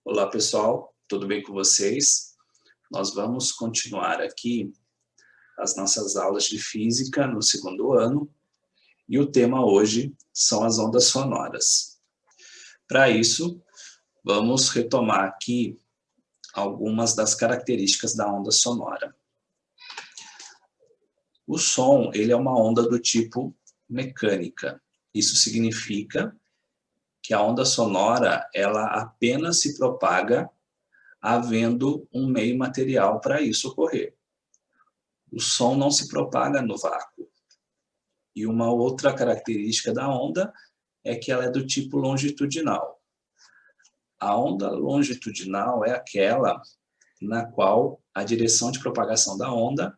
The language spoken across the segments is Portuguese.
Olá pessoal, tudo bem com vocês? Nós vamos continuar aqui as nossas aulas de física no segundo ano e o tema hoje são as ondas sonoras. Para isso, vamos retomar aqui algumas das características da onda sonora. O som, ele é uma onda do tipo mecânica. Isso significa que a onda sonora, ela apenas se propaga havendo um meio material para isso ocorrer. O som não se propaga no vácuo. E uma outra característica da onda é que ela é do tipo longitudinal. A onda longitudinal é aquela na qual a direção de propagação da onda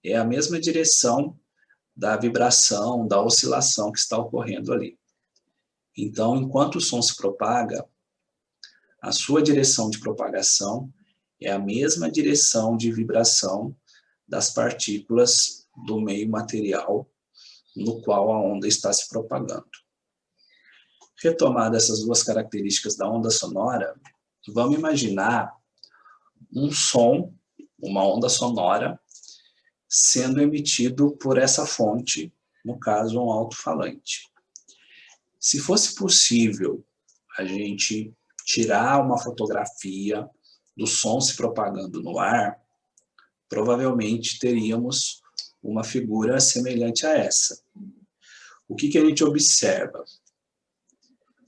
é a mesma direção da vibração, da oscilação que está ocorrendo ali. Então, enquanto o som se propaga, a sua direção de propagação é a mesma direção de vibração das partículas do meio material no qual a onda está se propagando. Retomada essas duas características da onda sonora, vamos imaginar um som, uma onda sonora, sendo emitido por essa fonte, no caso um alto-falante. Se fosse possível a gente tirar uma fotografia do som se propagando no ar, provavelmente teríamos uma figura semelhante a essa. O que a gente observa?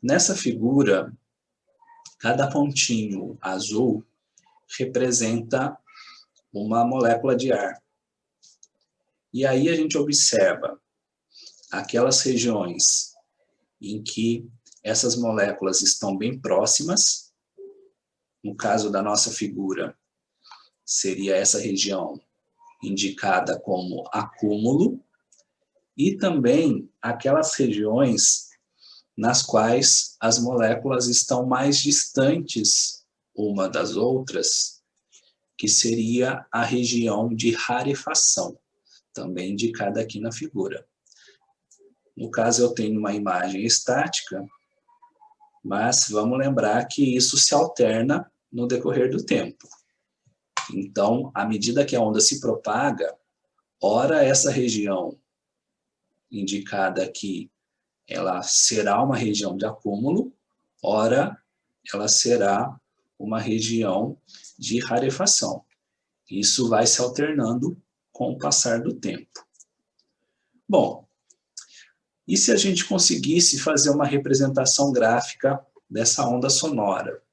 Nessa figura, cada pontinho azul representa uma molécula de ar. E aí a gente observa aquelas regiões em que essas moléculas estão bem próximas. No caso da nossa figura, seria essa região indicada como acúmulo, e também aquelas regiões nas quais as moléculas estão mais distantes uma das outras, que seria a região de rarefação, também indicada aqui na figura. No caso, eu tenho uma imagem estática, mas vamos lembrar que isso se alterna no decorrer do tempo. Então, à medida que a onda se propaga, ora essa região indicada aqui, ela será uma região de acúmulo, ora ela será uma região de rarefação. Isso vai se alternando com o passar do tempo. Bom, e se a gente conseguisse fazer uma representação gráfica dessa onda sonora?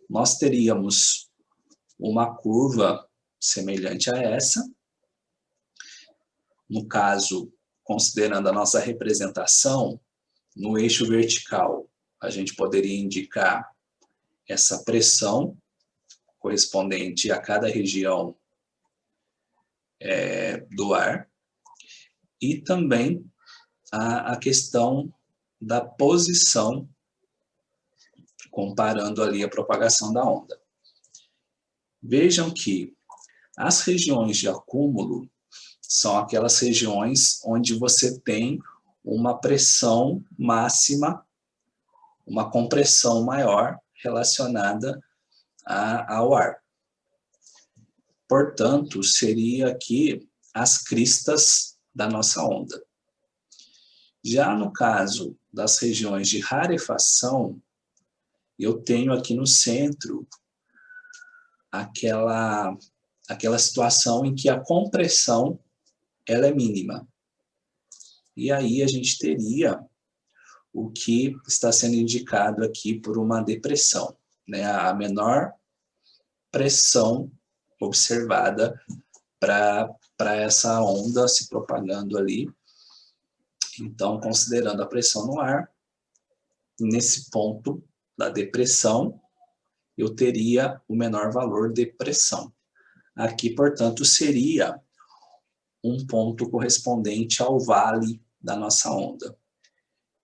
Nós teríamos uma curva semelhante a essa. No caso, considerando a nossa representação, no eixo vertical, a gente poderia indicar essa pressão correspondente a cada região do ar, e também a questão da posição, comparando ali a propagação da onda. Vejam que as regiões de acúmulo são aquelas regiões onde você tem uma pressão máxima, uma compressão maior relacionada ao ar. Portanto, seria aqui as cristas da nossa onda. Já no caso das regiões de rarefação, eu tenho aqui no centro aquela situação em que a compressão ela é mínima. E aí a gente teria o que está sendo indicado aqui por uma depressão, né? A menor pressão observada para essa onda se propagando ali. Então, considerando a pressão no ar, nesse ponto da depressão, eu teria o menor valor de pressão. Aqui, portanto, seria um ponto correspondente ao vale da nossa onda.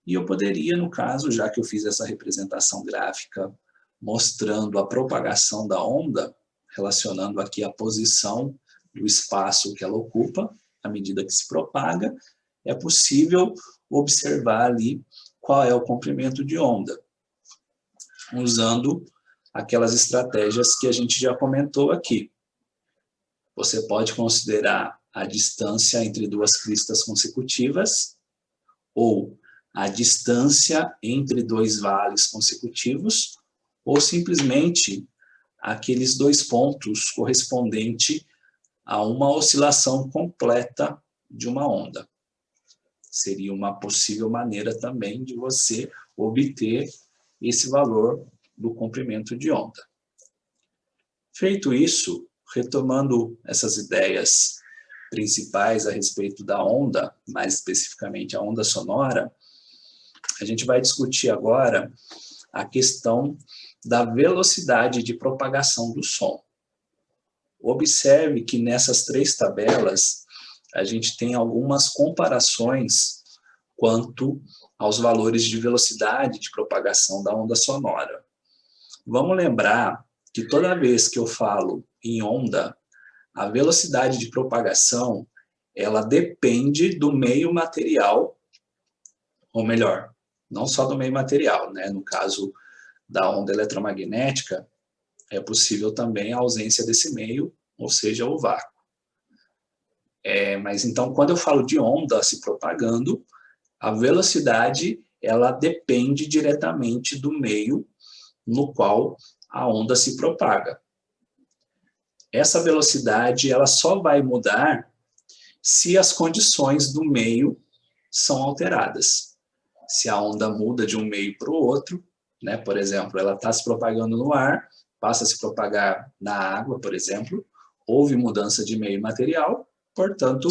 E eu poderia, no caso, já que eu fiz essa representação gráfica mostrando a propagação da onda, relacionando aqui a posição do espaço que ela ocupa, à medida que se propaga, é possível observar ali qual é o comprimento de onda, usando aquelas estratégias que a gente já comentou aqui. Você pode considerar a distância entre duas cristas consecutivas, ou a distância entre dois vales consecutivos, ou simplesmente aqueles dois pontos correspondentes a uma oscilação completa de uma onda. Seria uma possível maneira também de você obter esse valor do comprimento de onda. Feito isso, retomando essas ideias principais a respeito da onda, mais especificamente a onda sonora, a gente vai discutir agora a questão da velocidade de propagação do som. Observe que nessas três tabelas a gente tem algumas comparações quanto aos valores de velocidade de propagação da onda sonora. Vamos lembrar que toda vez que eu falo em onda, a velocidade de propagação, ela depende do meio material, ou melhor, não só do meio material, né? No caso da onda eletromagnética, é possível também a ausência desse meio, ou seja, o vácuo. Mas então, quando eu falo de onda se propagando, a velocidade, ela depende diretamente do meio no qual a onda se propaga. Essa velocidade, ela só vai mudar se as condições do meio são alteradas. Se a onda muda de um meio para o outro, né? Por exemplo, ela está se propagando no ar, passa a se propagar na água, por exemplo, houve mudança de meio material, portanto,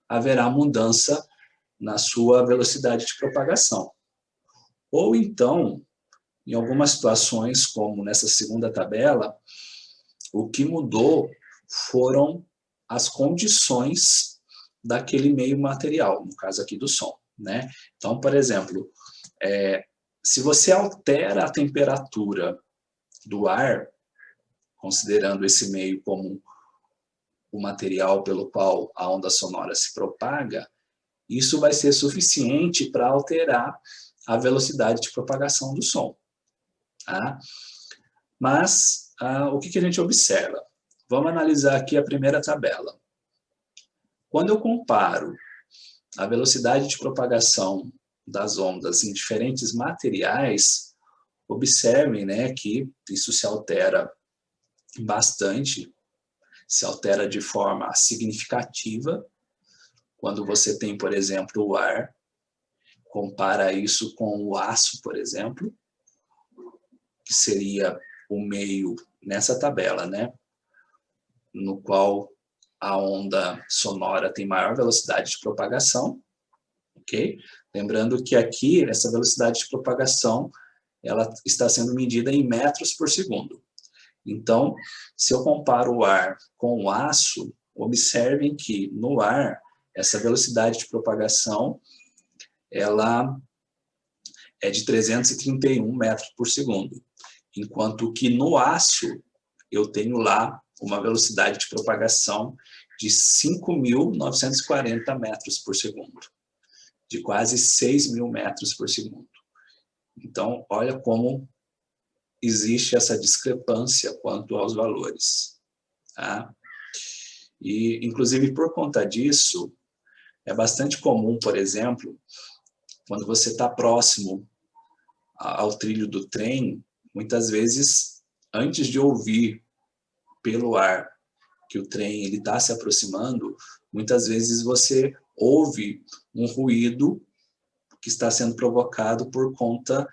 haverá mudança na sua velocidade de propagação. Ou então, em algumas situações, como nessa segunda tabela, o que mudou foram as condições daquele meio material, no caso aqui do som, né? Então, por exemplo, se você altera a temperatura do ar, considerando esse meio como o material pelo qual a onda sonora se propaga, isso vai ser suficiente para alterar a velocidade de propagação do som. Tá? Mas, o que a gente observa? Vamos analisar aqui a primeira tabela. Quando eu comparo a velocidade de propagação das ondas em diferentes materiais, observem, né, que isso se altera bastante, se altera de forma significativa. Quando você tem, por exemplo, o ar, compara isso com o aço, por exemplo, que seria o meio nessa tabela, né? No qual a onda sonora tem maior velocidade de propagação, ok? Lembrando que aqui, essa velocidade de propagação, ela está sendo medida em metros por segundo. Então, se eu comparo o ar com o aço, observem que no ar, essa velocidade de propagação, ela é de 331 metros por segundo, enquanto que no aço eu tenho lá uma velocidade de propagação de 5.940 metros por segundo, de quase 6.000 metros por segundo. Então, olha como existe essa discrepância quanto aos valores. Tá? E, inclusive, por conta disso, é bastante comum, por exemplo, quando você está próximo ao trilho do trem, muitas vezes, antes de ouvir pelo ar que o trem está se aproximando, muitas vezes você ouve um ruído que está sendo provocado por conta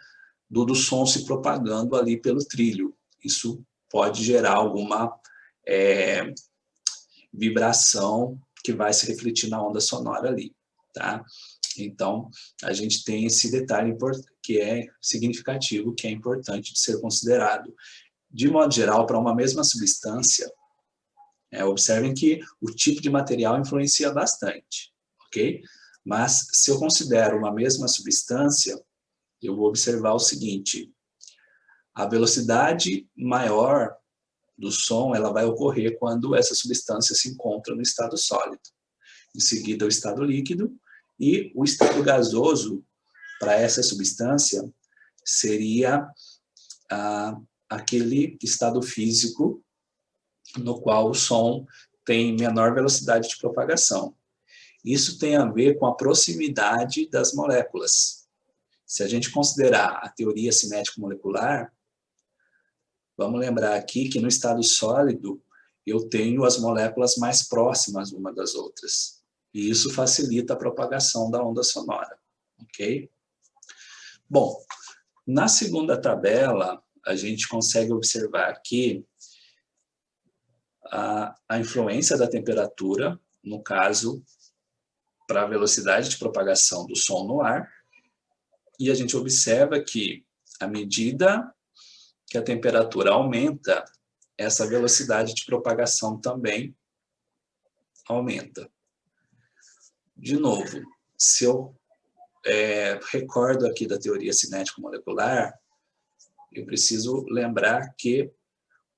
do som se propagando ali pelo trilho. Isso pode gerar alguma vibração que vai se refletir na onda sonora ali, tá? Então, a gente tem esse detalhe que é significativo, que é importante de ser considerado. De modo geral, para uma mesma substância, observem que o tipo de material influencia bastante, ok? Mas, se eu considero uma mesma substância, eu vou observar o seguinte: a velocidade maior do som, ela vai ocorrer quando essa substância se encontra no estado sólido. Em seguida, o estado líquido, e o estado gasoso, para essa substância, seria aquele estado físico no qual o som tem menor velocidade de propagação. Isso tem a ver com a proximidade das moléculas. Se a gente considerar a teoria cinético-molecular, vamos lembrar aqui que no estado sólido eu tenho as moléculas mais próximas uma das outras. E isso facilita a propagação da onda sonora. Ok? Bom, na segunda tabela, a gente consegue observar aqui a influência da temperatura, no caso, para a velocidade de propagação do som no ar. E a gente observa que, à medida que a temperatura aumenta, essa velocidade de propagação também aumenta. De novo, se eu recordo aqui da teoria cinético-molecular, eu preciso lembrar que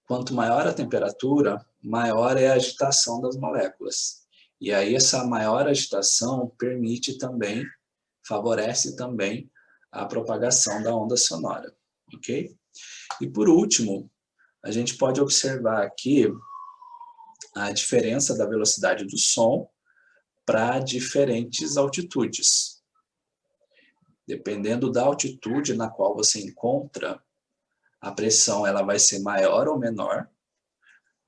quanto maior a temperatura, maior é a agitação das moléculas. E aí essa maior agitação permite também, favorece também a propagação da onda sonora, ok? E por último, a gente pode observar aqui a diferença da velocidade do som para diferentes altitudes. Dependendo da altitude na qual você encontra, a pressão ela vai ser maior ou menor.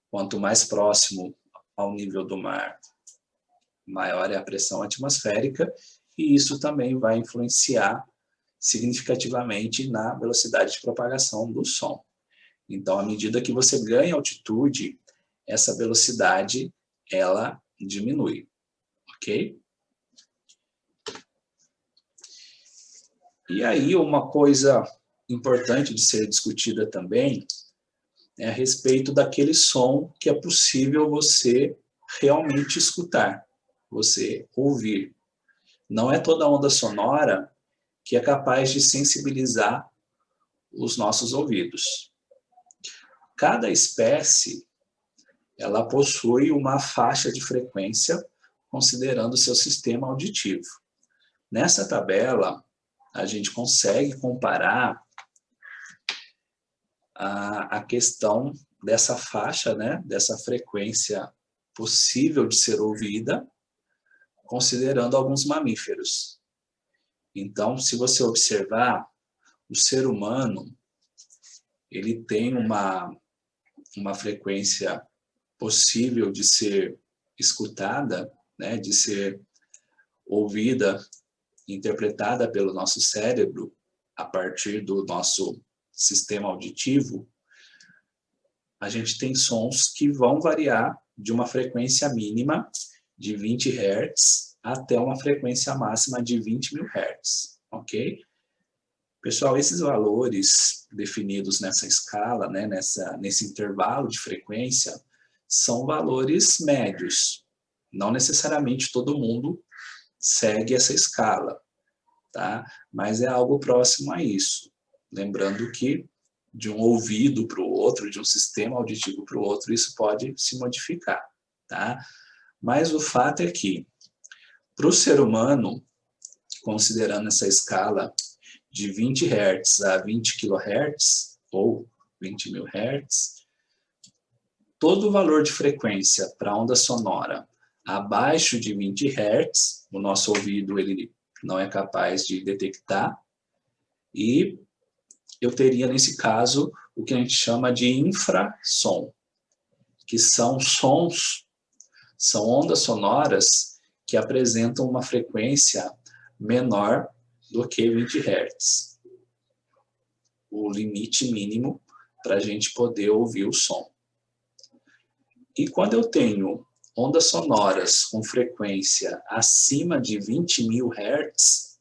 Quanto mais próximo ao nível do mar, maior é a pressão atmosférica, e isso também vai influenciar significativamente na velocidade de propagação do som. Então, à medida que você ganha altitude, essa velocidade ela diminui, ok? E aí, uma coisa importante de ser discutida também é a respeito daquele som que é possível você realmente escutar, você ouvir. Não é toda onda sonora que é capaz de sensibilizar os nossos ouvidos. Cada espécie, ela possui uma faixa de frequência considerando o seu sistema auditivo. Nessa tabela, a gente consegue comparar a questão dessa faixa, né, dessa frequência possível de ser ouvida, considerando alguns mamíferos. Então, se você observar, o ser humano, ele tem uma frequência possível de ser escutada, né, de ser ouvida, interpretada pelo nosso cérebro, a partir do nosso sistema auditivo. A gente tem sons que vão variar de uma frequência mínima de 20 Hz até uma frequência máxima de 20.000 Hz, ok? Pessoal, esses valores definidos nessa escala, né, nesse intervalo de frequência, são valores médios. Não necessariamente todo mundo segue essa escala, tá? Mas é algo próximo a isso. Lembrando que de um ouvido para o outro, de um sistema auditivo para o outro, isso pode se modificar, tá? Mas o fato é que, para o ser humano, considerando essa escala de 20 Hz a 20 kHz, ou 20.000 Hz, todo o valor de frequência para onda sonora abaixo de 20 Hz, o nosso ouvido ele não é capaz de detectar, e eu teria, nesse caso, o que a gente chama de infrassom, que são sons, são ondas sonoras que apresentam uma frequência menor do que 20 Hz. O limite mínimo para a gente poder ouvir o som. E quando eu tenho ondas sonoras com frequência acima de 20.000 Hz,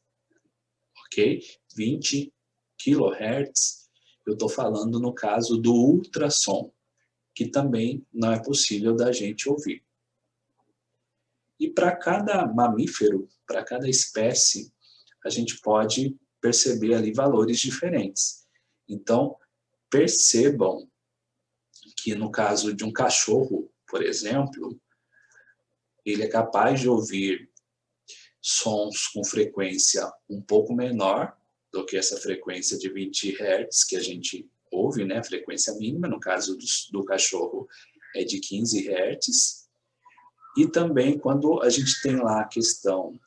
ok? 20 kHz, eu estou falando no caso do ultrassom, que também não é possível da gente ouvir. E para cada mamífero, para cada espécie, a gente pode perceber ali valores diferentes. Então, percebam que no caso de um cachorro, por exemplo, ele é capaz de ouvir sons com frequência um pouco menor do que essa frequência de 20 Hz que a gente ouve, né, a frequência mínima, no caso do cachorro é de 15 Hz, e também quando a gente tem lá a questão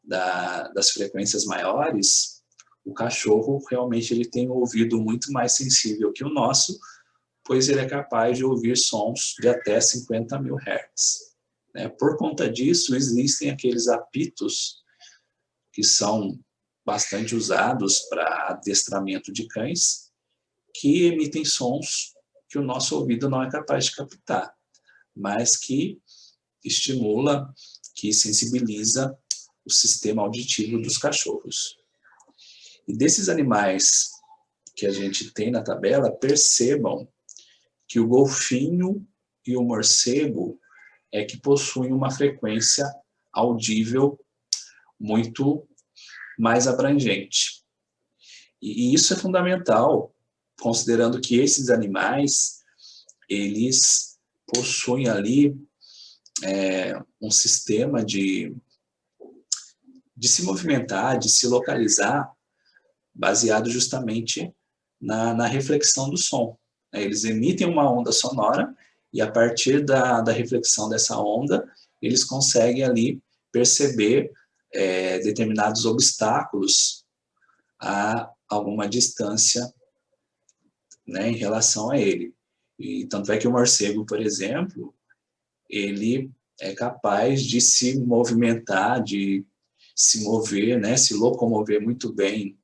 das frequências maiores, o cachorro realmente ele tem um ouvido muito mais sensível que o nosso, pois ele é capaz de ouvir sons de até 50 mil Hz. Né? Por conta disso, existem aqueles apitos que são bastante usados para adestramento de cães, que emitem sons que o nosso ouvido não é capaz de captar, mas que estimula, que sensibiliza o sistema auditivo dos cachorros. E desses animais que a gente tem na tabela, percebam que o golfinho e o morcego é que possuem uma frequência audível muito mais abrangente. E isso é fundamental, considerando que esses animais, eles possuem ali um sistema de se movimentar, de se localizar, baseado justamente na reflexão do som. Eles emitem uma onda sonora e, a partir da reflexão dessa onda, eles conseguem ali perceber determinados obstáculos a alguma distância, né, em relação a ele. E tanto é que o morcego, por exemplo, ele é capaz de se movimentar, de se mover, né, se locomover muito bem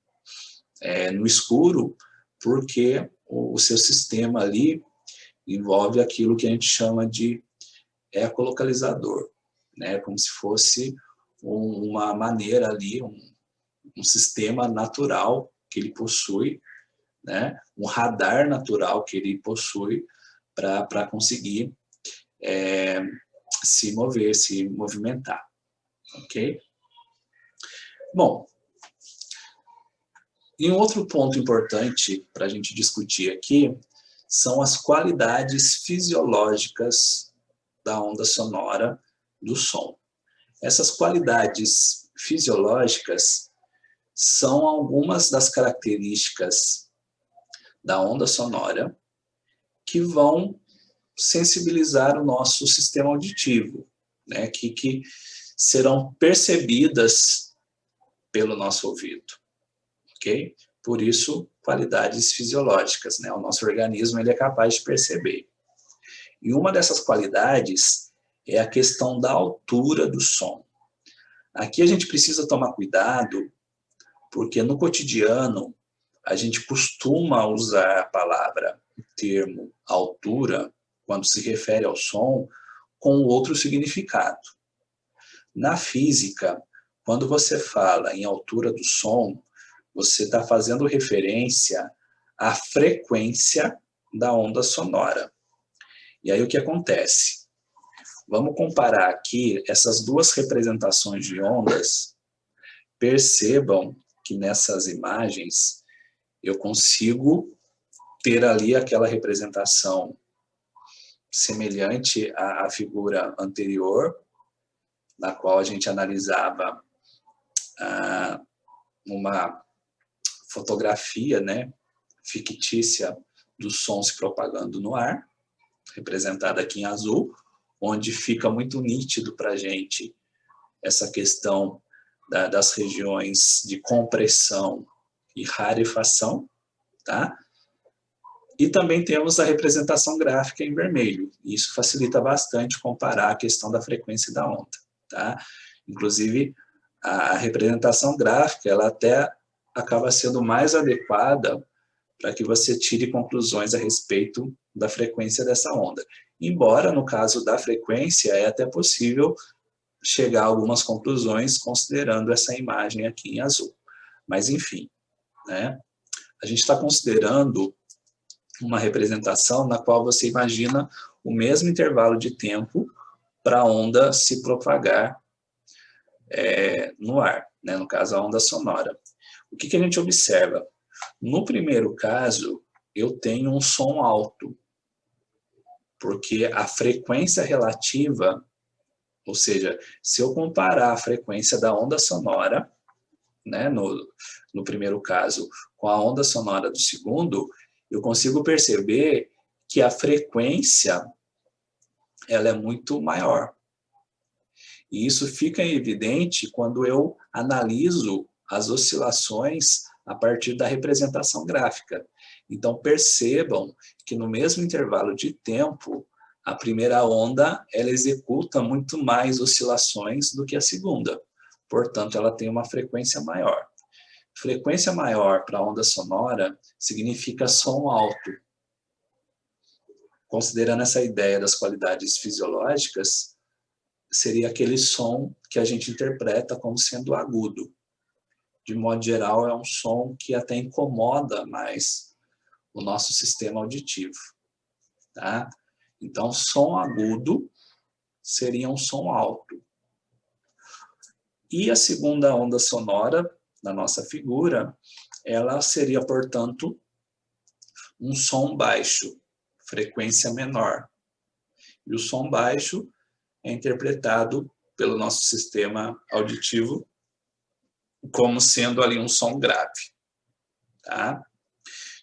no escuro, porque o seu sistema ali envolve aquilo que a gente chama de ecolocalizador, né, como se fosse uma maneira ali, um sistema natural que ele possui, né, um radar natural que ele possui para conseguir se mover, se movimentar, ok? Bom, e um outro ponto importante para a gente discutir aqui são as qualidades fisiológicas da onda sonora do som. Essas qualidades fisiológicas são algumas das características da onda sonora que vão sensibilizar o nosso sistema auditivo, né, que serão percebidas pelo nosso ouvido, ok? Por isso, qualidades fisiológicas, né? O nosso organismo ele é capaz de perceber. E uma dessas qualidades é a questão da altura do som. Aqui a gente precisa tomar cuidado, porque no cotidiano a gente costuma usar a palavra, o termo altura, quando se refere ao som, com outro significado. Na física, quando você fala em altura do som, você está fazendo referência à frequência da onda sonora. E aí o que acontece? Vamos comparar aqui essas duas representações de ondas. Percebam que nessas imagens eu consigo ter ali aquela representação semelhante à figura anterior, na qual a gente analisava uma fotografia, né, fictícia do som se propagando no ar, representada aqui em azul, onde fica muito nítido para a gente essa questão das regiões de compressão e rarefação, tá? E também temos a representação gráfica em vermelho. Isso facilita bastante comparar a questão da frequência da onda, tá? Inclusive, a representação gráfica, ela até acaba sendo mais adequada para que você tire conclusões a respeito da frequência dessa onda. Embora, no caso da frequência, é até possível chegar a algumas conclusões considerando essa imagem aqui em azul. Mas, enfim, né? A gente está considerando uma representação na qual você imagina o mesmo intervalo de tempo para a onda se propagar no ar, né? No caso, a onda sonora. O que a gente observa? No primeiro caso, eu tenho um som alto, porque a frequência relativa, ou seja, se eu comparar a frequência da onda sonora, né, no primeiro caso, com a onda sonora do segundo, eu consigo perceber que a frequência ela é muito maior. E isso fica evidente quando eu analiso as oscilações a partir da representação gráfica. Então, percebam que no mesmo intervalo de tempo, a primeira onda ela executa muito mais oscilações do que a segunda. Portanto, ela tem uma frequência maior. Frequência maior para a onda sonora significa som alto. Considerando essa ideia das qualidades fisiológicas, seria aquele som que a gente interpreta como sendo agudo. De modo geral, é um som que até incomoda mais o nosso sistema auditivo. Tá? Então, som agudo seria um som alto. E a segunda onda sonora da nossa figura, ela seria, portanto, um som baixo, frequência menor. E o som baixo é interpretado pelo nosso sistema auditivo como sendo ali um som grave. Tá?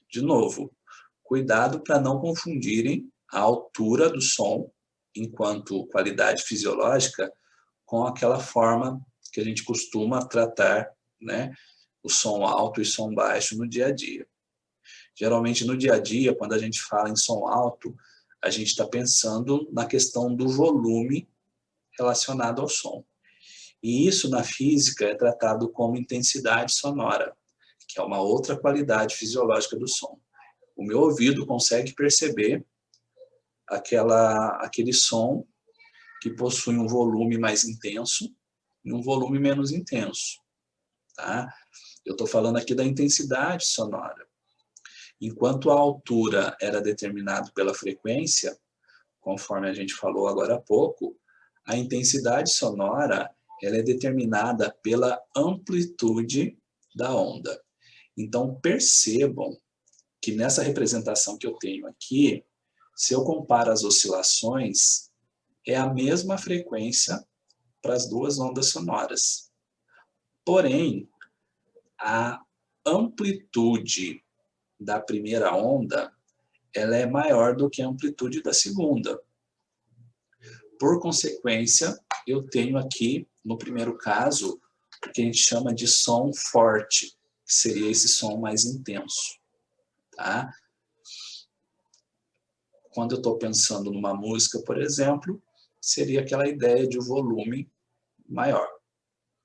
De novo, cuidado para não confundirem a altura do som, enquanto qualidade fisiológica, com aquela forma que a gente costuma tratar, né, o som alto e som baixo no dia a dia. Geralmente, no dia a dia, quando a gente fala em som alto, a gente está pensando na questão do volume relacionado ao som. E isso, na física, é tratado como intensidade sonora, que é uma outra qualidade fisiológica do som. O meu ouvido consegue perceber aquele som que possui um volume mais intenso e um volume menos intenso. Tá? Eu estou falando aqui da intensidade sonora. Enquanto a altura era determinada pela frequência, conforme a gente falou agora há pouco, a intensidade sonora ela é determinada pela amplitude da onda. Então, percebam que nessa representação que eu tenho aqui, se eu comparo as oscilações, é a mesma frequência para as duas ondas sonoras. Porém, a amplitude da primeira onda ela é maior do que a amplitude da segunda. Por consequência, eu tenho aqui, no primeiro caso, o que a gente chama de som forte, que seria esse som mais intenso. Tá? Quando eu estou pensando numa música, por exemplo, seria aquela ideia de volume maior.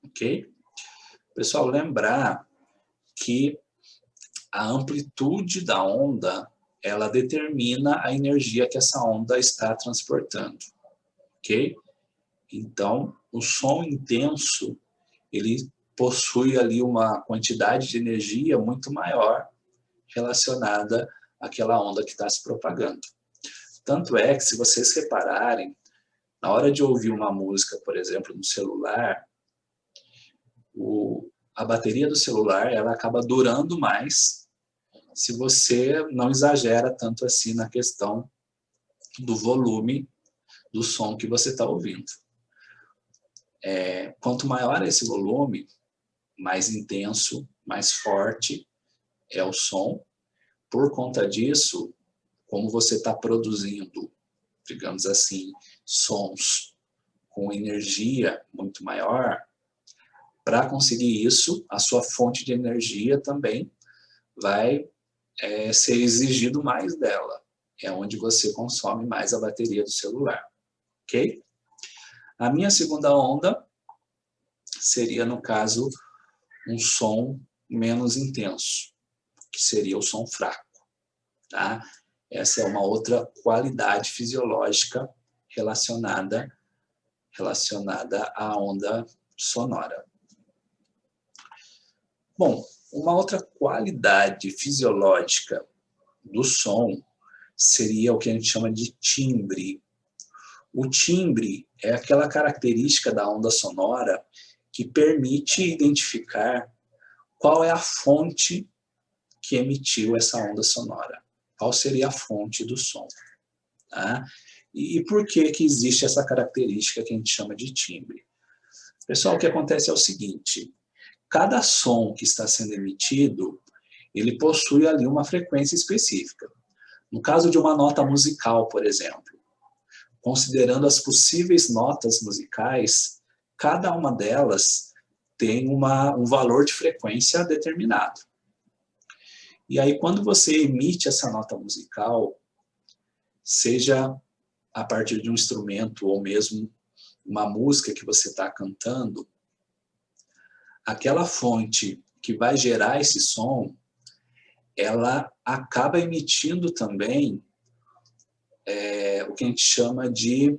Ok? Pessoal, lembrar que a amplitude da onda ela determina a energia que essa onda está transportando. Ok? Então, o som intenso, ele possui ali uma quantidade de energia muito maior relacionada àquela onda que está se propagando. Tanto é que, se vocês repararem, na hora de ouvir uma música, por exemplo, no celular, a bateria do celular ela acaba durando mais se você não exagera tanto assim na questão do volume do som que você está ouvindo. Quanto maior esse volume, mais intenso, mais forte é o som. Por conta disso, como você está produzindo, digamos assim, sons com energia muito maior, para conseguir isso, a sua fonte de energia também vai ser exigido mais dela. É onde você consome mais a bateria do celular. Ok? A minha segunda onda seria, no caso, um som menos intenso, que seria o som fraco. Tá? Essa é uma outra qualidade fisiológica relacionada à onda sonora. Bom, uma outra qualidade fisiológica do som seria o que a gente chama de timbre. O timbre é aquela característica da onda sonora que permite identificar qual é a fonte que emitiu essa onda sonora. Qual seria a fonte do som. Tá? E por que existe essa característica que a gente chama de timbre? Pessoal, o que acontece é o seguinte: cada som que está sendo emitido, ele possui ali uma frequência específica. No caso de uma nota musical, por exemplo, considerando as possíveis notas musicais, cada uma delas tem um valor de frequência determinado. E aí, quando você emite essa nota musical, seja a partir de um instrumento ou mesmo uma música que você está cantando, aquela fonte que vai gerar esse som, ela acaba emitindo também o que a gente chama de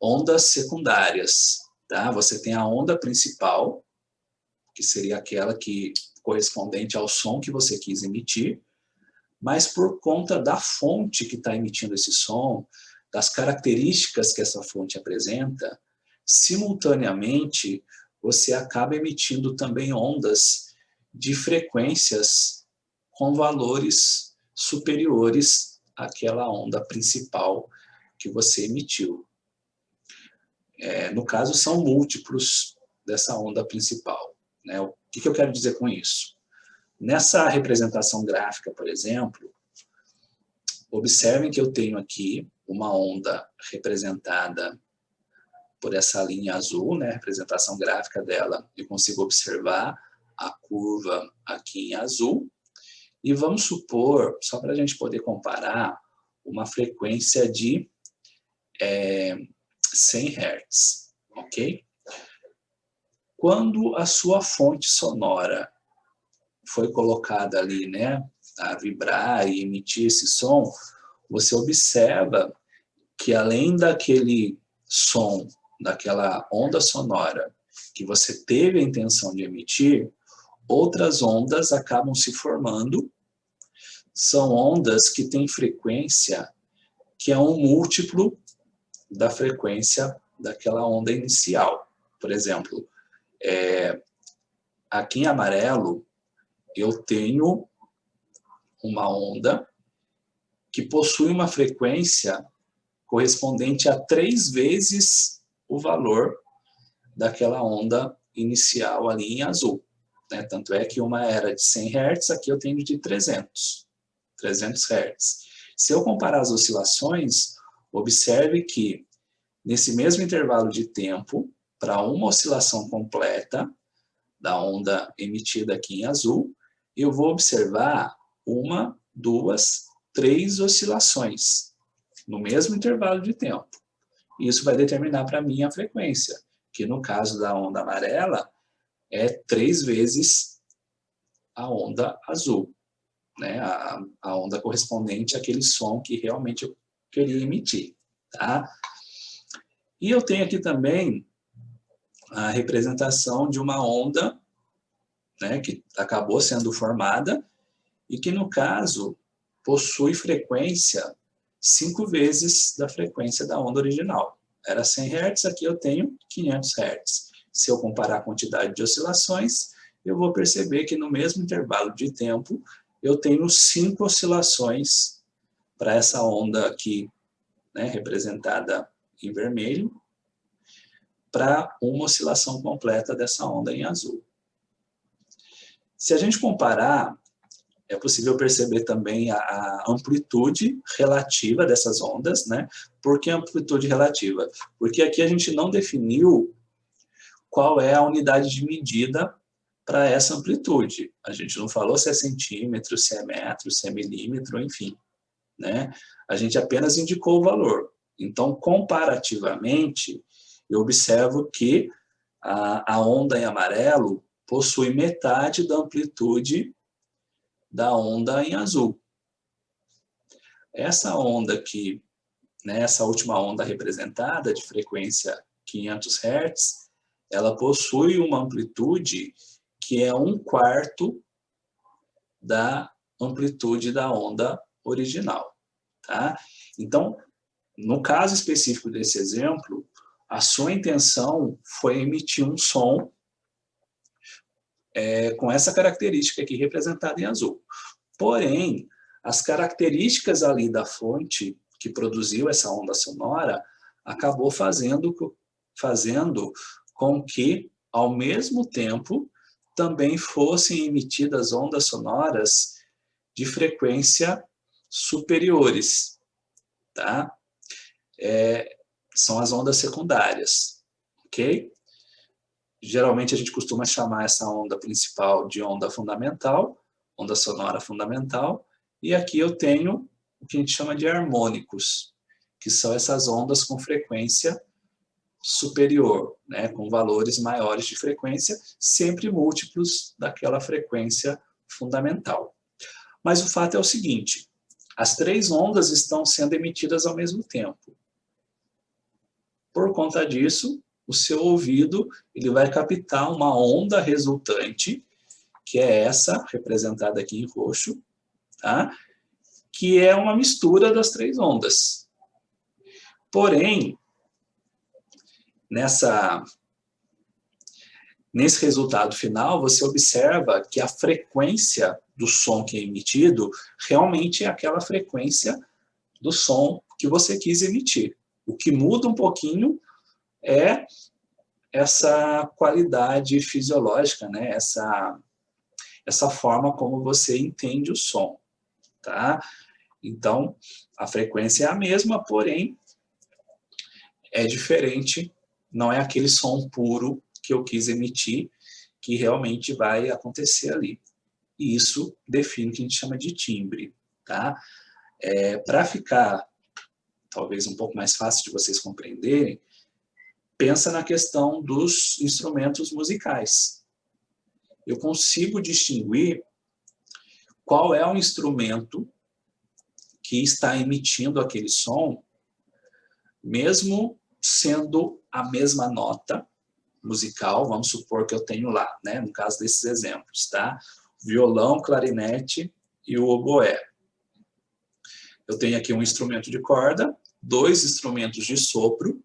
ondas secundárias. Tá? Você tem a onda principal, que seria aquela que correspondente ao som que você quis emitir, mas por conta da fonte que está emitindo esse som, das características que essa fonte apresenta, simultaneamente você acaba emitindo também ondas de frequências com valores superiores àquela onda principal que você emitiu. No caso, são múltiplos dessa onda principal. Né? O que eu quero dizer com isso? Nessa representação gráfica, por exemplo, observem que eu tenho aqui uma onda representada por essa linha azul, né, a representação gráfica dela. Eu consigo observar a curva aqui em azul. E vamos supor, só para a gente poder comparar, uma frequência de 100 Hz, ok? Quando a sua fonte sonora foi colocada ali, né, a vibrar e emitir esse som, você observa que além daquele som, daquela onda sonora que você teve a intenção de emitir, outras ondas acabam se formando. São ondas que têm frequência que é um múltiplo da frequência daquela onda inicial. Por exemplo, aqui em amarelo, eu tenho uma onda que possui uma frequência correspondente a 3 vezes o valor daquela onda inicial ali em azul. Né? Tanto é que uma era de 100 Hz, aqui eu tenho de 300 Hz. Se eu comparar as oscilações, observe que nesse mesmo intervalo de tempo, para uma oscilação completa da onda emitida aqui em azul, eu vou observar 1, 2, 3 oscilações no mesmo intervalo de tempo. Isso vai determinar para mim a frequência, que no caso da onda amarela é 3 vezes a onda azul, né? A onda correspondente àquele som que realmente eu queria emitir. Tá? E eu tenho aqui também a representação de uma onda, né, que acabou sendo formada e que, no caso, possui frequência 5 vezes da frequência da onda original. Era 100 Hz, aqui eu tenho 500 Hz. Se eu comparar a quantidade de oscilações, eu vou perceber que no mesmo intervalo de tempo, eu tenho 5 oscilações para essa onda aqui, né, representada em vermelho, para uma oscilação completa dessa onda em azul. Se a gente comparar, é possível perceber também a amplitude relativa dessas ondas, né? Por que amplitude relativa? Porque aqui a gente não definiu qual é a unidade de medida para essa amplitude. A gente não falou se é centímetro, se é metro, se é milímetro, enfim, né? A gente apenas indicou o valor. Então, comparativamente, eu observo que a onda em amarelo possui metade da amplitude da onda em azul. Essa onda aqui, né, essa última onda representada, de frequência 500 Hz, ela possui uma amplitude que é 1/4 da amplitude da onda original. Tá? Então, no caso específico desse exemplo, a sua intenção foi emitir um som com essa característica aqui representada em azul. Porém, as características ali da fonte que produziu essa onda sonora acabou fazendo com que, ao mesmo tempo, também fossem emitidas ondas sonoras de frequência superiores, tá? São as ondas secundárias, ok? Geralmente a gente costuma chamar essa onda principal de onda fundamental, onda sonora fundamental, e aqui eu tenho o que a gente chama de harmônicos, que são essas ondas com frequência superior, né, com valores maiores de frequência, sempre múltiplos daquela frequência fundamental. Mas o fato é o seguinte, as três ondas estão sendo emitidas ao mesmo tempo. Por conta disso, o seu ouvido ele vai captar uma onda resultante, que é essa, representada aqui em roxo, tá? Que é uma mistura das três ondas. Porém, nesse resultado final, você observa que a frequência do som que é emitido realmente é aquela frequência do som que você quis emitir. O que muda um pouquinho é essa qualidade fisiológica, né? Essa forma como você entende o som, tá? Então, a frequência é a mesma, porém, é diferente, não é aquele som puro que eu quis emitir, que realmente vai acontecer ali. E isso define o que a gente chama de timbre, tá? Para ficar, talvez, um pouco mais fácil de vocês compreenderem, pensa na questão dos instrumentos musicais. Eu consigo distinguir qual é o instrumento que está emitindo aquele som, mesmo sendo a mesma nota musical, vamos supor que eu tenho lá, né, no caso desses exemplos, tá? Violão, clarinete e o oboé. Eu tenho aqui um instrumento de corda, dois instrumentos de sopro,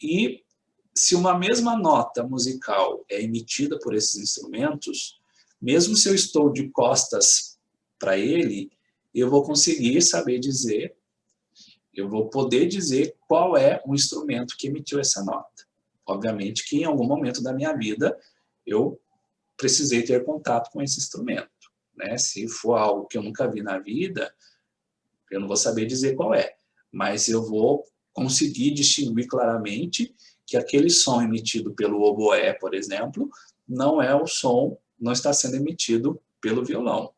e se uma mesma nota musical é emitida por esses instrumentos, mesmo se eu estou de costas para ele, eu vou conseguir saber dizer, eu vou poder dizer qual é o instrumento que emitiu essa nota. Obviamente que em algum momento da minha vida eu precisei ter contato com esse instrumento, né? Se for algo que eu nunca vi na vida, eu não vou saber dizer qual é, mas eu vou conseguir distinguir claramente que aquele som emitido pelo oboé, por exemplo, não é o som, não está sendo emitido pelo violão,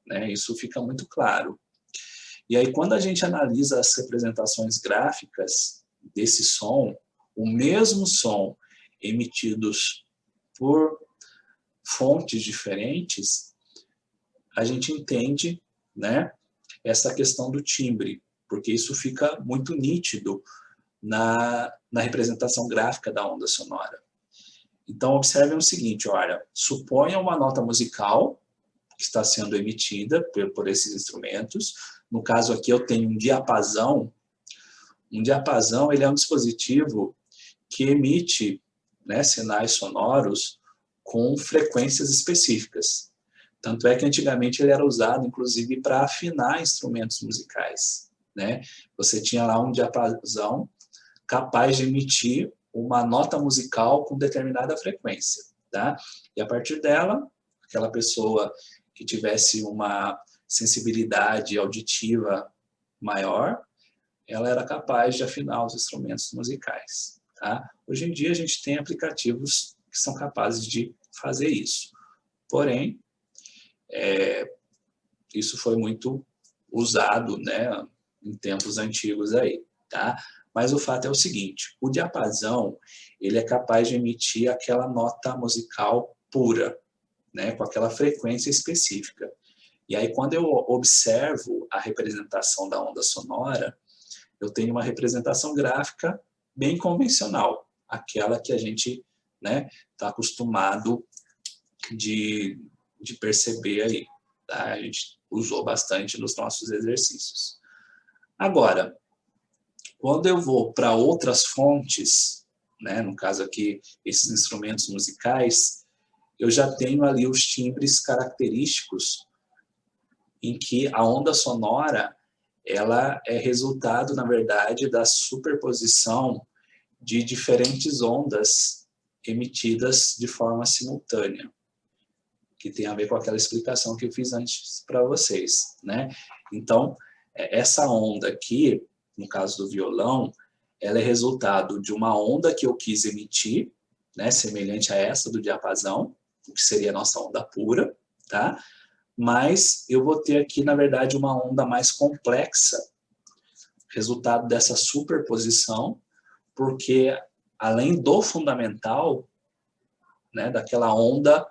né? Isso fica muito claro. E aí, quando a gente analisa as representações gráficas desse som, o mesmo som emitidos por fontes diferentes, a gente entende, né, essa questão do timbre, porque isso fica muito nítido na representação gráfica da onda sonora. Então, observem o seguinte, olha, suponha uma nota musical que está sendo emitida por esses instrumentos. No caso aqui eu tenho um diapasão. Um diapasão ele é um dispositivo que emite, né, sinais sonoros com frequências específicas. Tanto é que antigamente ele era usado, inclusive, para afinar instrumentos musicais, né? Você tinha lá um diapasão capaz de emitir uma nota musical com determinada frequência, tá? E a partir dela, aquela pessoa que tivesse uma sensibilidade auditiva maior, ela era capaz de afinar os instrumentos musicais, tá? Hoje em dia a gente tem aplicativos que são capazes de fazer isso. Porém, isso foi muito usado, né, em tempos antigos aí, tá? Mas o fato é o seguinte, o diapasão, ele é capaz de emitir aquela nota musical pura, né, com aquela frequência específica. E aí, quando eu observo a representação da onda sonora, eu tenho uma representação gráfica bem convencional, aquela que a gente, né, está acostumado de perceber aí, tá? A gente usou bastante nos nossos exercícios. Agora, quando eu vou para outras fontes, né, no caso aqui, esses instrumentos musicais, eu já tenho ali os timbres característicos em que a onda sonora ela é resultado, na verdade, da superposição de diferentes ondas emitidas de forma simultânea. que tem a ver com aquela explicação que eu fiz antes para vocês, né? Então, essa onda aqui, no caso do violão, ela é resultado de uma onda que eu quis emitir, né, semelhante a essa do diapasão, o que seria a nossa onda pura, tá? Mas eu vou ter aqui, na verdade, uma onda mais complexa, resultado dessa superposição, porque além do fundamental, né, daquela onda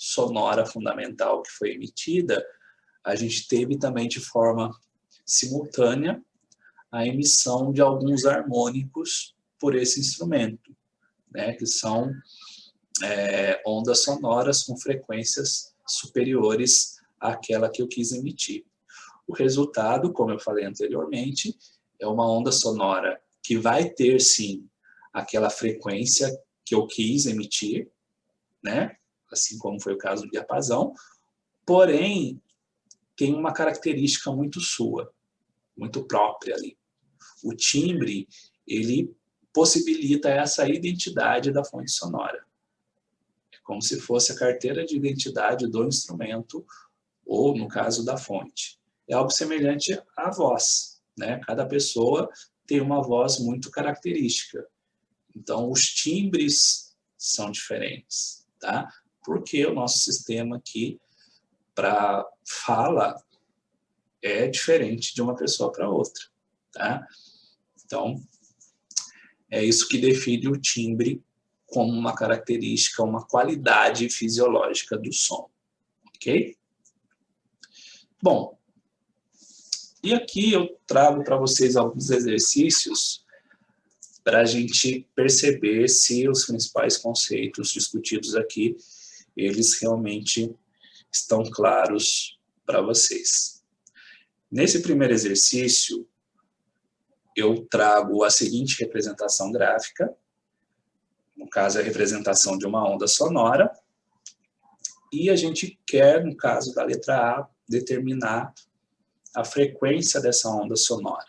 sonora fundamental que foi emitida, a gente teve também de forma simultânea a emissão de alguns harmônicos por esse instrumento, né, que são ondas sonoras com frequências superiores àquela que eu quis emitir. O resultado, como eu falei anteriormente, é uma onda sonora que vai ter, sim, aquela frequência que eu quis emitir, né? Assim como foi o caso do diapasão, porém, tem uma característica muito sua, muito própria ali. O timbre, ele possibilita essa identidade da fonte sonora. É como se fosse a carteira de identidade do instrumento, ou, no caso, da fonte. É algo semelhante à voz, né? Cada pessoa tem uma voz muito característica. Então, os timbres são diferentes, tá? Porque o nosso sistema aqui, para fala, é diferente de uma pessoa para outra, tá? Então, é isso que define o timbre como uma característica, uma qualidade fisiológica do som, ok? Bom, e aqui eu trago para vocês alguns exercícios para a gente perceber se os principais conceitos discutidos aqui, eles realmente estão claros para vocês. Nesse primeiro exercício, eu trago a seguinte representação gráfica, no caso a representação de uma onda sonora, e a gente quer, no caso da letra A, determinar a frequência dessa onda sonora.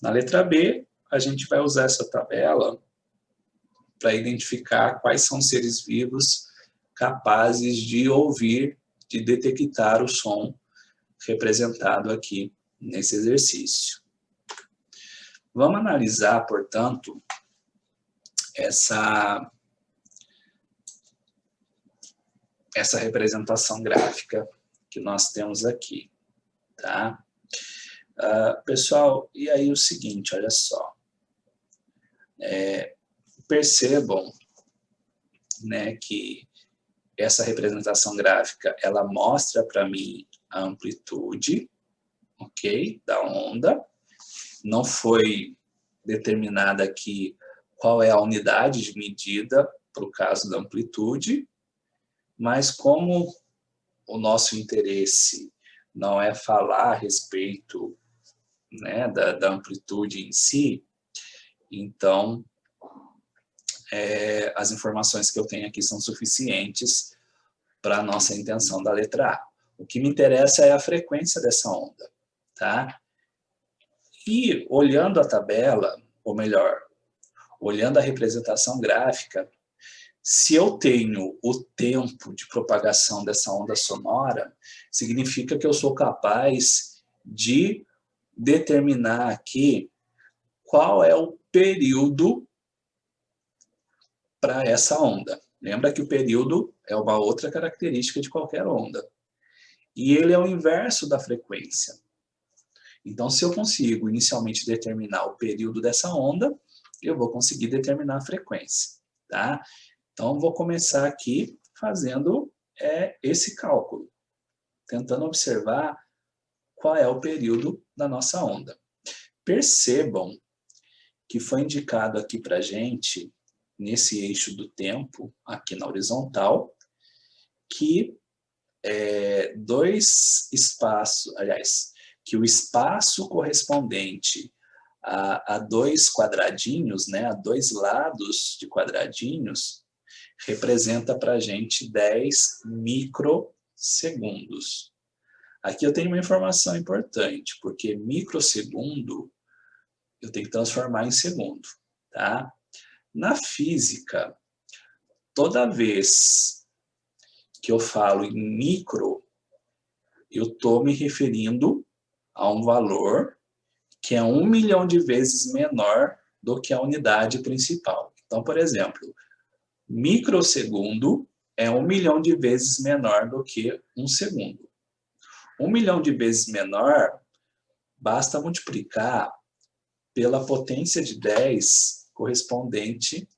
Na letra B, a gente vai usar essa tabela para identificar quais são os seres vivos capazes de ouvir, de detectar o som representado aqui nesse exercício. Vamos analisar, portanto, essa representação gráfica que nós temos aqui, tá? Pessoal, e aí o seguinte, olha só. Percebam, né, que essa representação gráfica, ela mostra para mim a amplitude, ok, da onda. Não foi determinada aqui qual é a unidade de medida para o caso da amplitude, mas como o nosso interesse não é falar a respeito, né, da amplitude em si, então as informações que eu tenho aqui são suficientes para a nossa intenção da letra A. O que me interessa é a frequência dessa onda, tá? E olhando a tabela, ou melhor, olhando a representação gráfica, se eu tenho o tempo de propagação dessa onda sonora, significa que eu sou capaz de determinar aqui qual é o período para essa onda. Lembra que o período é uma outra característica de qualquer onda. E ele é o inverso da frequência. Então, se eu consigo inicialmente determinar o período dessa onda, eu vou conseguir determinar a frequência, tá? Então, vou começar aqui fazendo esse cálculo, tentando observar qual é o período da nossa onda. Percebam que foi indicado aqui para a gente, nesse eixo do tempo, aqui na horizontal, que dois espaços, aliás, que o espaço correspondente a dois quadradinhos, né, a dois lados de quadradinhos, representa para a gente 10 microsegundos. Aqui eu tenho uma informação importante, porque microsegundo eu tenho que transformar em segundo, tá? Na física, toda vez que eu falo em micro, eu estou me referindo a um valor que é 1 milhão de vezes menor do que a unidade principal. Então, por exemplo, microsegundo é 1 milhão de vezes menor do que um segundo. 1 milhão de vezes menor, basta multiplicar pela potência de 10, correspondente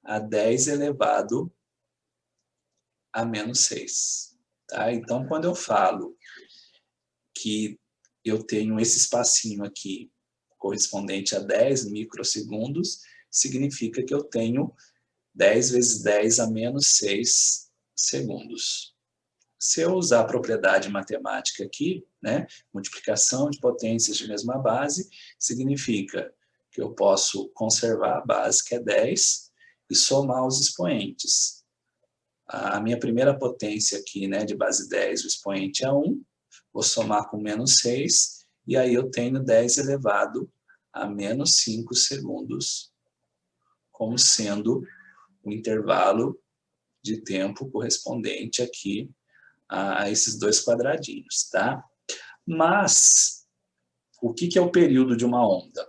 a 10 elevado a menos 6. Tá? Então, quando eu falo que eu tenho esse espacinho aqui, correspondente a 10 microsegundos, significa que eu tenho 10 vezes 10 a menos 6 segundos. Se eu usar a propriedade matemática aqui, né, multiplicação de potências de mesma base, significa que eu posso conservar a base, que é 10, e somar os expoentes. A minha primeira potência aqui, né, de base 10, o expoente é 1, vou somar com menos 6, e aí eu tenho 10 elevado a menos 5 segundos, como sendo o intervalo de tempo correspondente aqui a esses dois quadradinhos, tá? Mas, o que é o período de uma onda?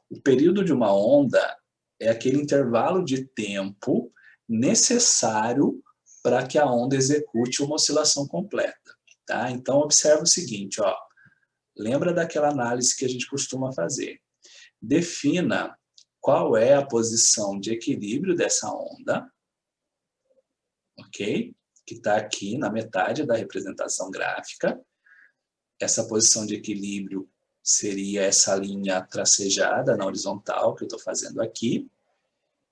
O período de uma onda é aquele intervalo de tempo necessário para que a onda execute uma oscilação completa, tá? Então, observa o seguinte, ó. Lembra daquela análise que a gente costuma fazer. Defina qual é a posição de equilíbrio dessa onda, ok? Que está aqui na metade da representação gráfica. Essa posição de equilíbrio seria essa linha tracejada na horizontal que eu estou fazendo aqui.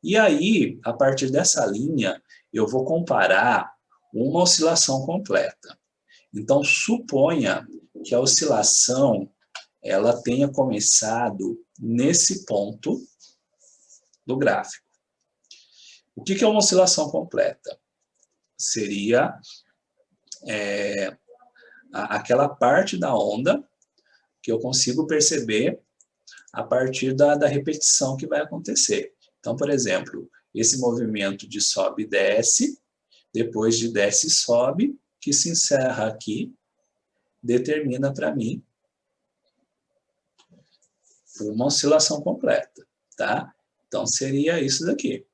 E aí, a partir dessa linha, eu vou comparar uma oscilação completa. Então, suponha que a oscilação ela tenha começado nesse ponto do gráfico. O que é uma oscilação completa? Seria aquela parte da onda que eu consigo perceber a partir da repetição que vai acontecer. Então, por exemplo, esse movimento de sobe e desce, depois de desce e sobe, que se encerra aqui, determina para mim uma oscilação completa, tá? Então, seria isso daqui.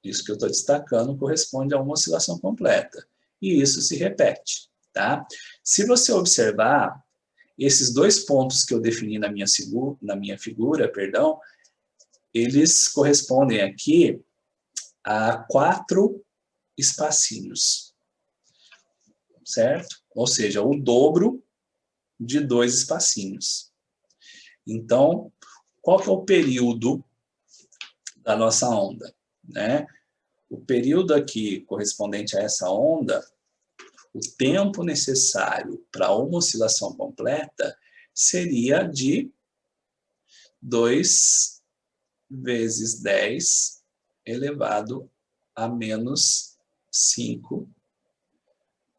Isso que eu estou destacando corresponde a uma oscilação completa. E isso se repete, tá? Se você observar, esses dois pontos que eu defini na minha figura, eles correspondem aqui a 4 espacinhos, certo? Ou seja, o dobro de 2 espacinhos. Então, qual que é o período da nossa onda, né? O período aqui correspondente a essa onda, o tempo necessário para uma oscilação completa seria de 2 vezes 10 elevado a menos 5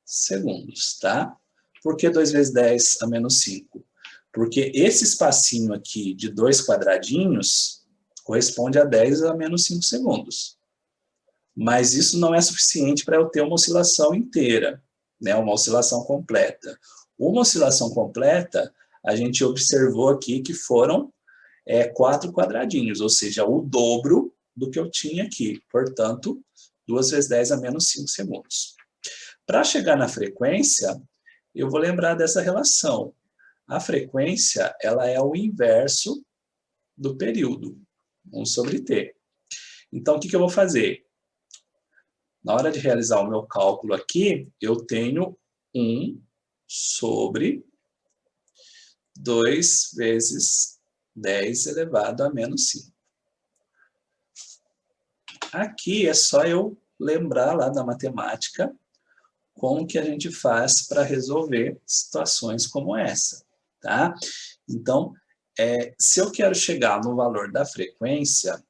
segundos, tá? Por que 2 vezes 10 a menos 5? Porque esse espacinho aqui de 2 quadradinhos corresponde a 10 a menos 5 segundos. Mas isso não é suficiente para eu ter uma oscilação inteira, né? Uma oscilação completa. Uma oscilação completa, a gente observou aqui que foram 4 quadradinhos, ou seja, o dobro do que eu tinha aqui. Portanto, 2 vezes 10 a menos 5 segundos. Para chegar na frequência, eu vou lembrar dessa relação. A frequência, ela é o inverso do período, 1 sobre t. Então, o que eu vou fazer? Na hora de realizar o meu cálculo aqui, eu tenho 1 sobre 2 vezes 10 elevado a menos 5. Aqui é só eu lembrar lá da matemática como que a gente faz para resolver situações como essa, tá? Então, se eu quero chegar no valor da frequência,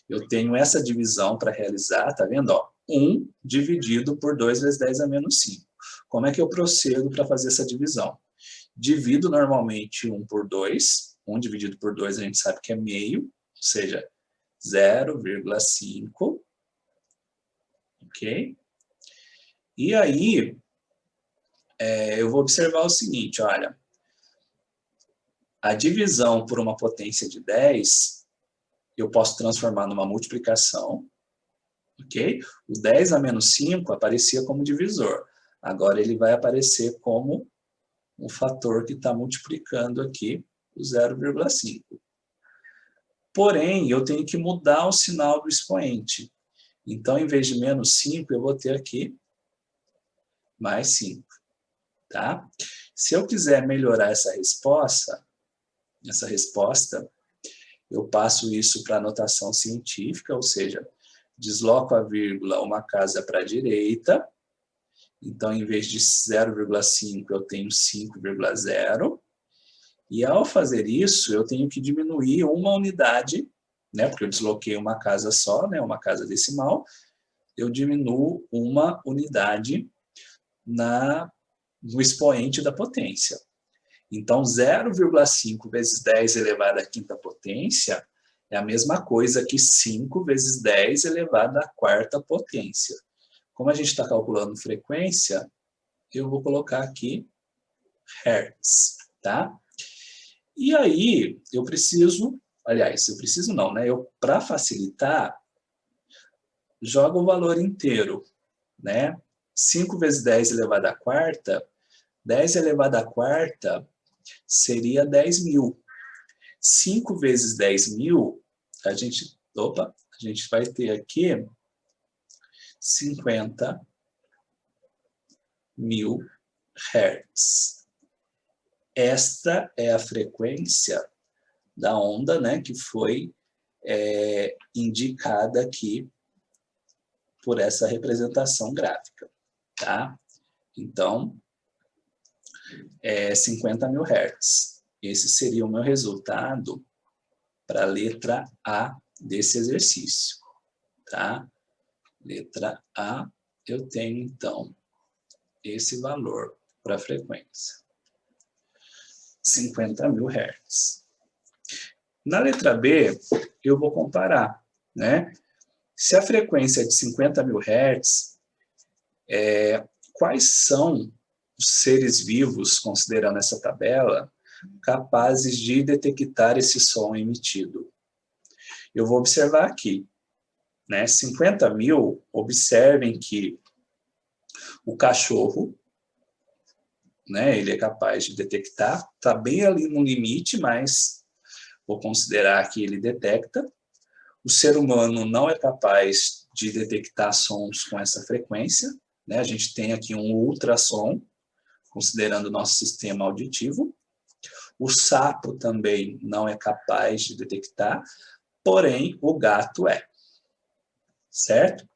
eu tenho essa divisão para realizar, tá vendo? Ó, 1 dividido por 2 vezes 10 a menos 5. Como é que eu procedo para fazer essa divisão? Divido normalmente 1 por 2. 1 dividido por 2 a gente sabe que é meio, ou seja, 0,5. ok? E aí, eu vou observar o seguinte, olha, a divisão por uma potência de 10, eu posso transformar numa multiplicação, ok? O 10 a menos 5 aparecia como divisor. Agora ele vai aparecer como um fator que está multiplicando aqui o 0,5. Porém, eu tenho que mudar o sinal do expoente. Então, em vez de menos 5, eu vou ter aqui mais 5. Tá? Se eu quiser melhorar essa resposta, eu passo isso para a notação científica, ou seja, desloco a vírgula uma casa para a direita. Então, em vez de 0,5, eu tenho 5,0. E ao fazer isso, eu tenho que diminuir uma unidade, né, porque eu desloquei uma casa só, né, uma casa decimal, eu diminuo uma unidade no expoente da potência. Então, 0,5 vezes 10 elevado à quinta potência é a mesma coisa que 5 vezes 10 elevado à quarta potência. Como a gente está calculando frequência, eu vou colocar aqui hertz, tá? E aí, eu preciso não, né? Para facilitar, jogo o valor inteiro, né? 5 vezes 10 elevado à quarta, 10 elevado à quarta seria 10.000. 5 vezes 10.000, a gente vai ter aqui 50.000 Hz. Esta é a frequência da onda, né, que foi indicada aqui por essa representação gráfica, tá? Então, 50.000 Hz. Esse seria o meu resultado para a letra A desse exercício, tá? Letra A, eu tenho, então, esse valor para a frequência. 50.000 Hz. Na letra B, eu vou comparar, né? Se a frequência é de 50.000 Hz, quais são os seres vivos, considerando essa tabela, capazes de detectar esse som emitido? Eu vou observar aqui, né? 50.000, observem que o cachorro, né, ele é capaz de detectar, está bem ali no limite, mas vou considerar que ele detecta. O ser humano não é capaz de detectar sons com essa frequência, né? A gente tem aqui um ultrassom, considerando o nosso sistema auditivo. O sapo também não é capaz de detectar, porém o gato é, certo?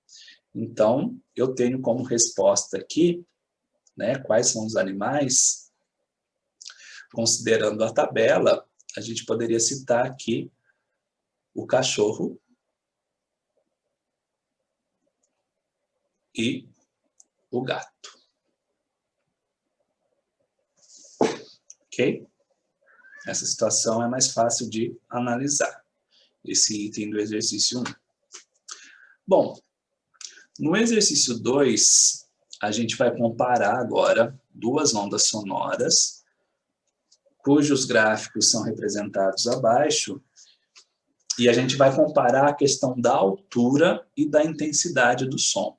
Então, eu tenho como resposta aqui, né, quais são os animais. Considerando a tabela, a gente poderia citar aqui o cachorro e o gato. Ok? Essa situação é mais fácil de analisar, esse item do exercício 1. Bom, no exercício 2, a gente vai comparar agora duas ondas sonoras, cujos gráficos são representados abaixo, e a gente vai comparar a questão da altura e da intensidade do som,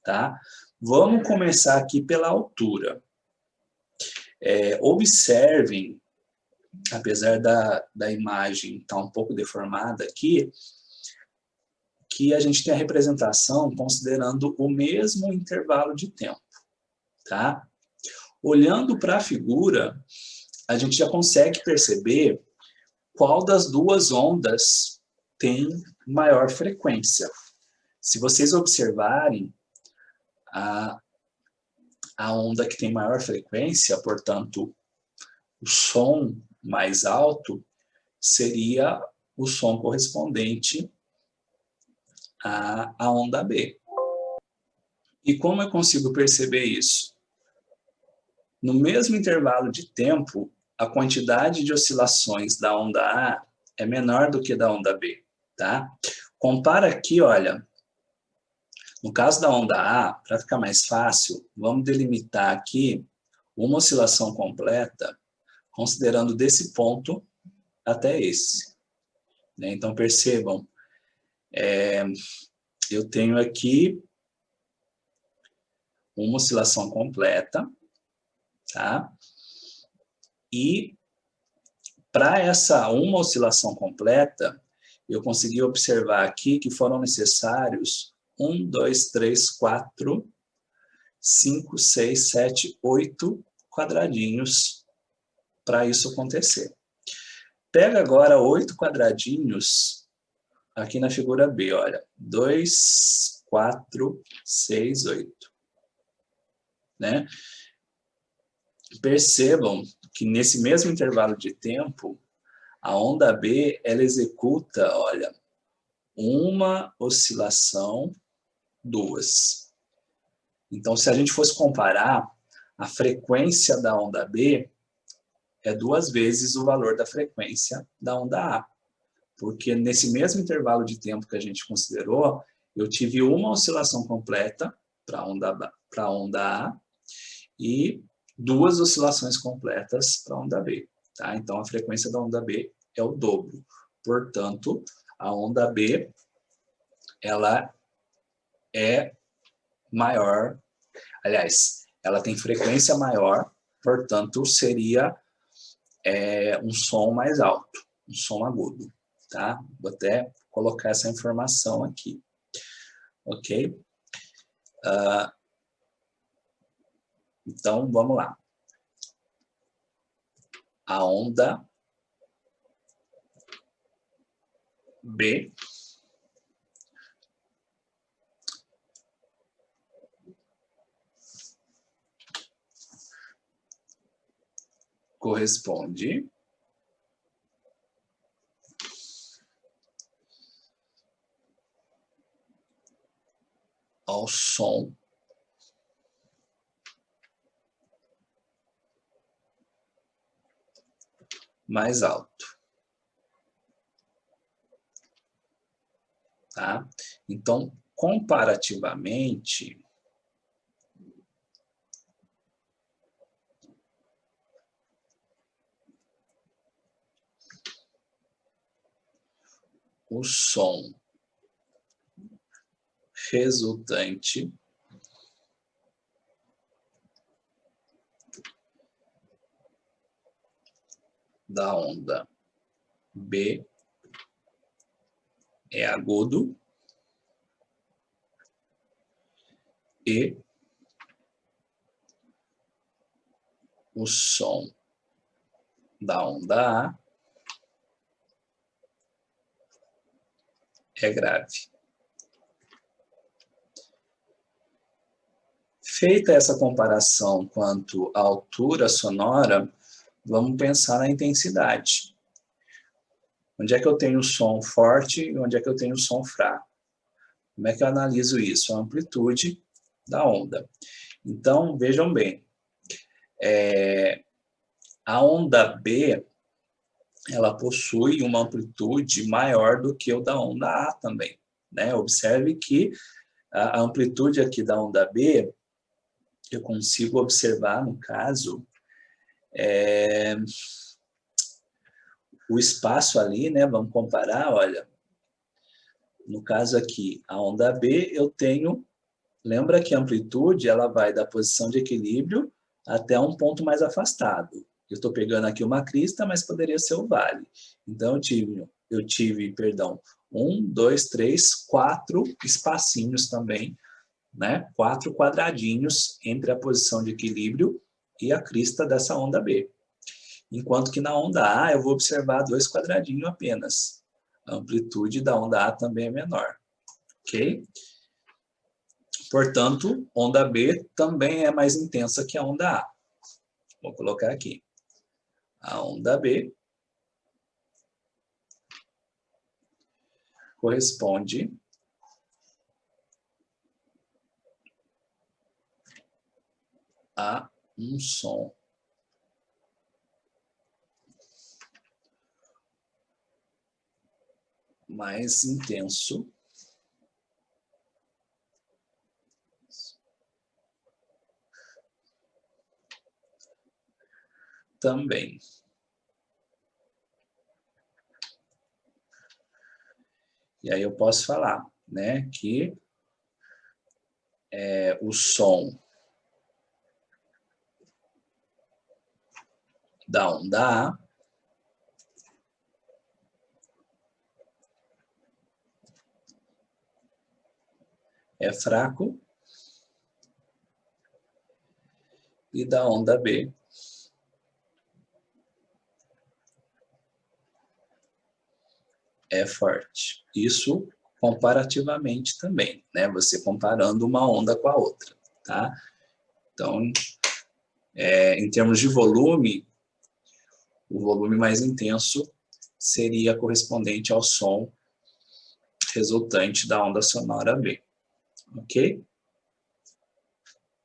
tá? Vamos começar aqui pela altura. Observem, apesar da imagem estar um pouco deformada aqui, que a gente tem a representação considerando o mesmo intervalo de tempo, tá? Olhando para a figura, a gente já consegue perceber qual das duas ondas tem maior frequência. Se vocês observarem, a onda que tem maior frequência, portanto, o som mais alto, seria o som correspondente à onda B. E como eu consigo perceber isso? No mesmo intervalo de tempo, a quantidade de oscilações da onda A é menor do que da onda B, tá? Compara aqui, olha, No caso da onda A, para ficar mais fácil, vamos delimitar aqui uma oscilação completa, considerando desse ponto até esse. Né? Então, percebam, eu tenho aqui uma oscilação completa, tá? E para essa uma oscilação completa, eu consegui observar aqui que foram necessários 1, 2, 3, 4, 5, 6, 7, 8 quadradinhos para isso acontecer. Pega agora 8 quadradinhos aqui na figura B, olha. 2, 4, 6, 8. Né? Percebam que nesse mesmo intervalo de tempo, a onda B, ela executa, olha, uma oscilação, duas. Então, se a gente fosse comparar, a frequência da onda B é 2 vezes o valor da frequência da onda A. Porque nesse mesmo intervalo de tempo que a gente considerou, eu tive uma oscilação completa para a onda A e 2 oscilações completas para a onda B. Tá? Então, a frequência da onda B é o dobro. Portanto, a onda B ela é maior, aliás, ela tem frequência maior, portanto, seria um som mais alto, um som agudo. Tá? Vou até colocar essa informação aqui. Ok? Então, vamos lá. A onda B corresponde ao som mais alto. Tá? Então, comparativamente, o som resultante da onda B é agudo e o som da onda A é grave. Feita essa comparação quanto à altura sonora, vamos pensar na intensidade. Onde é que eu tenho som forte e onde é que eu tenho som fraco? Como é que eu analiso isso? A amplitude da onda. Então, vejam bem, a onda B, ela possui uma amplitude maior do que o da onda A também. Né? Observe que a amplitude aqui da onda B, eu consigo observar, no caso, o espaço ali, né? Vamos comparar, olha. No caso aqui, a onda B, eu tenho... Lembra que a amplitude ela vai da posição de equilíbrio até um ponto mais afastado. Eu estou pegando aqui uma crista, mas poderia ser o vale. Então, eu tive, 1, 2, 3, 4 espacinhos também, né? 4 quadradinhos entre a posição de equilíbrio e a crista dessa onda B. Enquanto que na onda A eu vou observar 2 quadradinhos apenas. A amplitude da onda A também é menor. Ok? Portanto, onda B também é mais intensa que a onda A. Vou colocar aqui. A onda B corresponde a um som mais intenso também. E aí eu posso falar, né, que o som da onda A é fraco e da onda B é forte. Isso comparativamente também, né? Você comparando uma onda com a outra, tá? Então, em termos de volume, o volume mais intenso seria correspondente ao som resultante da onda sonora B, ok?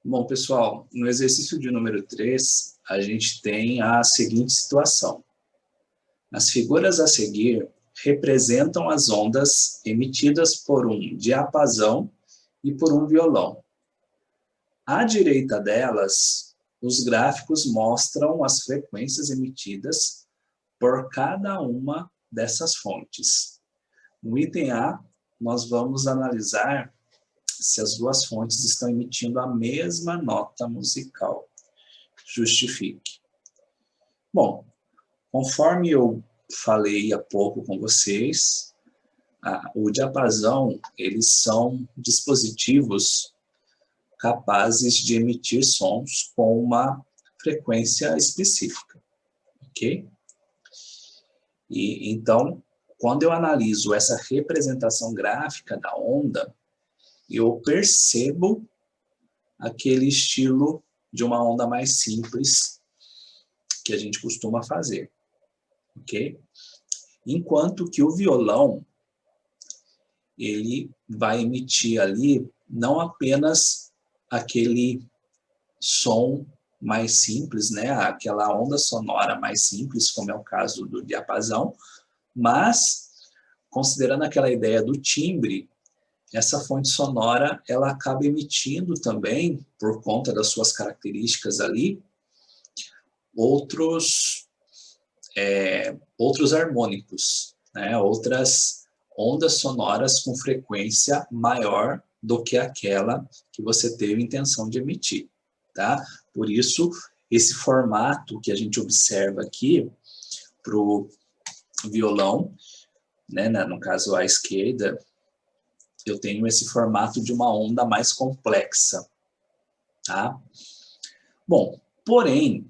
Bom, pessoal, no exercício de número 3, a gente tem a seguinte situação. As figuras a seguir representam as ondas emitidas por um diapasão e por um violão. À direita delas, os gráficos mostram as frequências emitidas por cada uma dessas fontes. No item A, nós vamos analisar se as duas fontes estão emitindo a mesma nota musical. Justifique. Bom, conforme eu falei há pouco com vocês, o diapasão, eles são dispositivos capazes de emitir sons com uma frequência específica, ok? E então, quando eu analiso essa representação gráfica da onda, eu percebo aquele estilo de uma onda mais simples que a gente costuma fazer, ok? Enquanto que o violão, ele vai emitir ali não apenas aquele som mais simples, né, aquela onda sonora mais simples, como é o caso do diapasão, mas, considerando aquela ideia do timbre, essa fonte sonora, ela acaba emitindo também, por conta das suas características ali, outros harmônicos, né? Outras ondas sonoras com frequência maior do que aquela que você teve intenção de emitir, tá? Por isso, esse formato que a gente observa aqui para o violão, né, no caso à esquerda, eu tenho esse formato de uma onda mais complexa, tá? Bom, porém,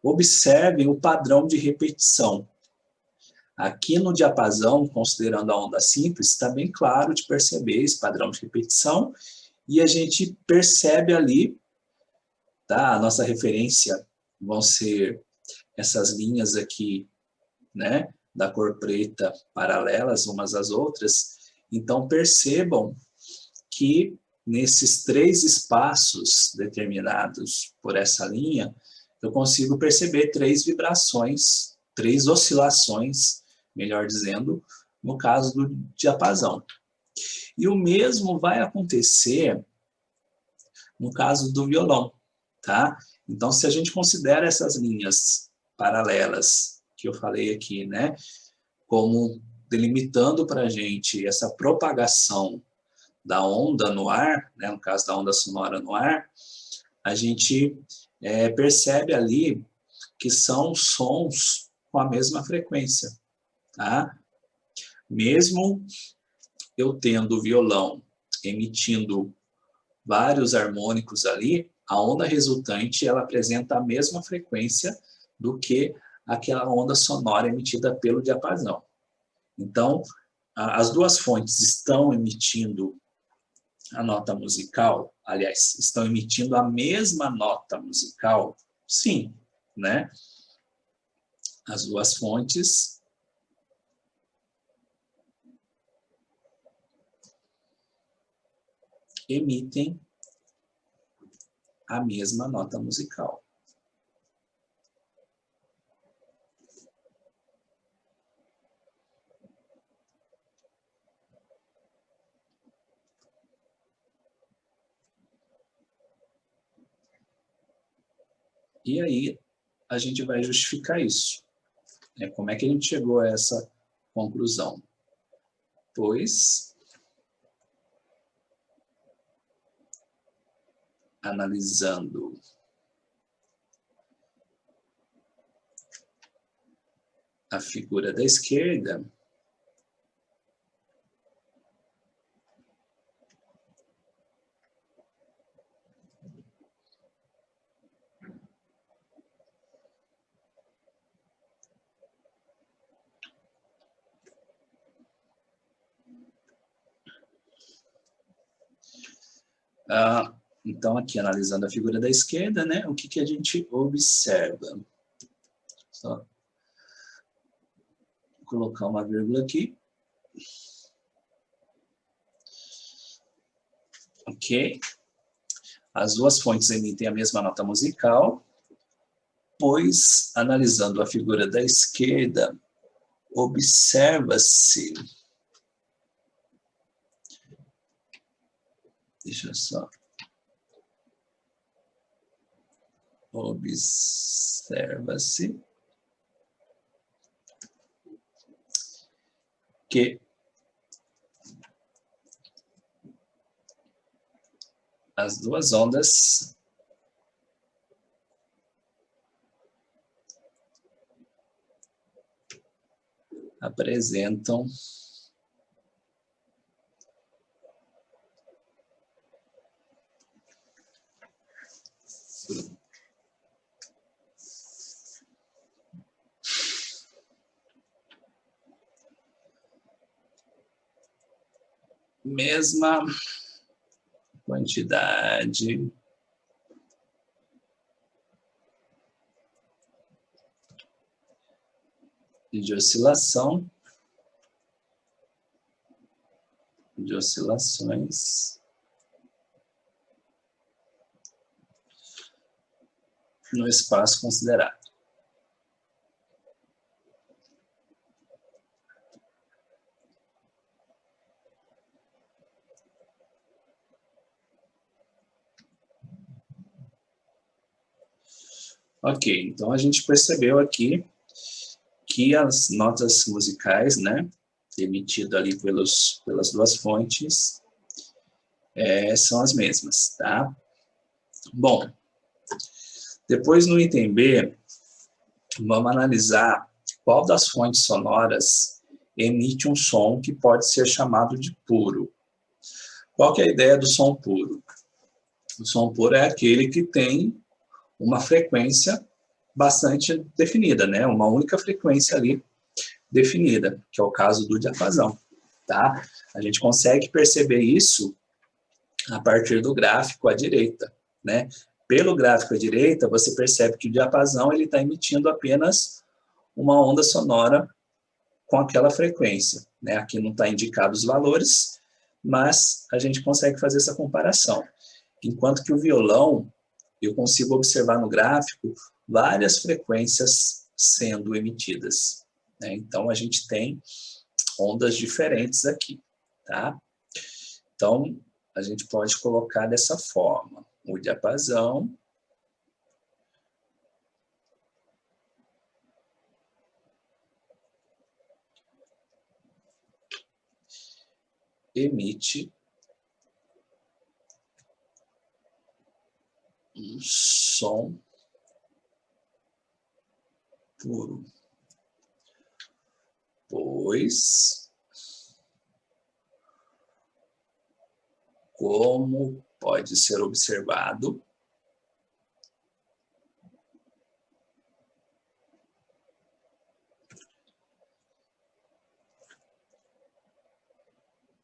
observem o padrão de repetição. Aqui no diapasão, considerando a onda simples, está bem claro de perceber esse padrão de repetição, e a gente percebe ali, tá? A nossa referência vão ser essas linhas aqui, né, da cor preta, paralelas umas às outras. Então, percebam que nesses 3 espaços determinados por essa linha, eu consigo perceber 3 vibrações, 3 oscilações, melhor dizendo, no caso do diapasão. E o mesmo vai acontecer no caso do violão, tá? Então, se a gente considera essas linhas paralelas que eu falei aqui, né, como delimitando para a gente essa propagação da onda no ar, né, no caso da onda sonora no ar, a gente percebe ali que são sons com a mesma frequência, tá? Mesmo eu tendo o violão emitindo vários harmônicos ali, a onda resultante ela apresenta a mesma frequência do que aquela onda sonora emitida pelo diapasão. Então, as duas fontes estão emitindo a nota musical, aliás, estão emitindo a mesma nota musical? Sim, né? As duas fontes emitem a mesma nota musical. E aí, a gente vai justificar isso? Como é que a gente chegou a essa conclusão? Pois, analisando a figura da esquerda, então aqui analisando a figura da esquerda, né, o que a gente observa? Só colocar uma vírgula aqui. Ok. As duas fontes emitem a mesma nota musical, pois, analisando a figura da esquerda, observa-se... Deixa eu só... Observa-se que as duas ondas apresentam mesma quantidade de oscilações no espaço considerado. Ok, então a gente percebeu aqui que as notas musicais, né, emitidas ali pelas duas fontes, são as mesmas, tá? Bom, depois no item B, vamos analisar qual das fontes sonoras emite um som que pode ser chamado de puro. Qual que é a ideia do som puro? O som puro é aquele que tem uma frequência bastante definida, né? Uma única frequência ali definida, que é o caso do diapasão, tá? A gente consegue perceber isso a partir do gráfico à direita, né? Pelo gráfico à direita, você percebe que o diapasão ele está emitindo apenas uma onda sonora com aquela frequência, né? Aqui não está indicado os valores, mas a gente consegue fazer essa comparação. Enquanto que o violão, eu consigo observar no gráfico várias frequências sendo emitidas, né? Então, a gente tem ondas diferentes aqui, tá? Então, a gente pode colocar dessa forma. O diapasão emite um som puro, pois, como pode ser observado,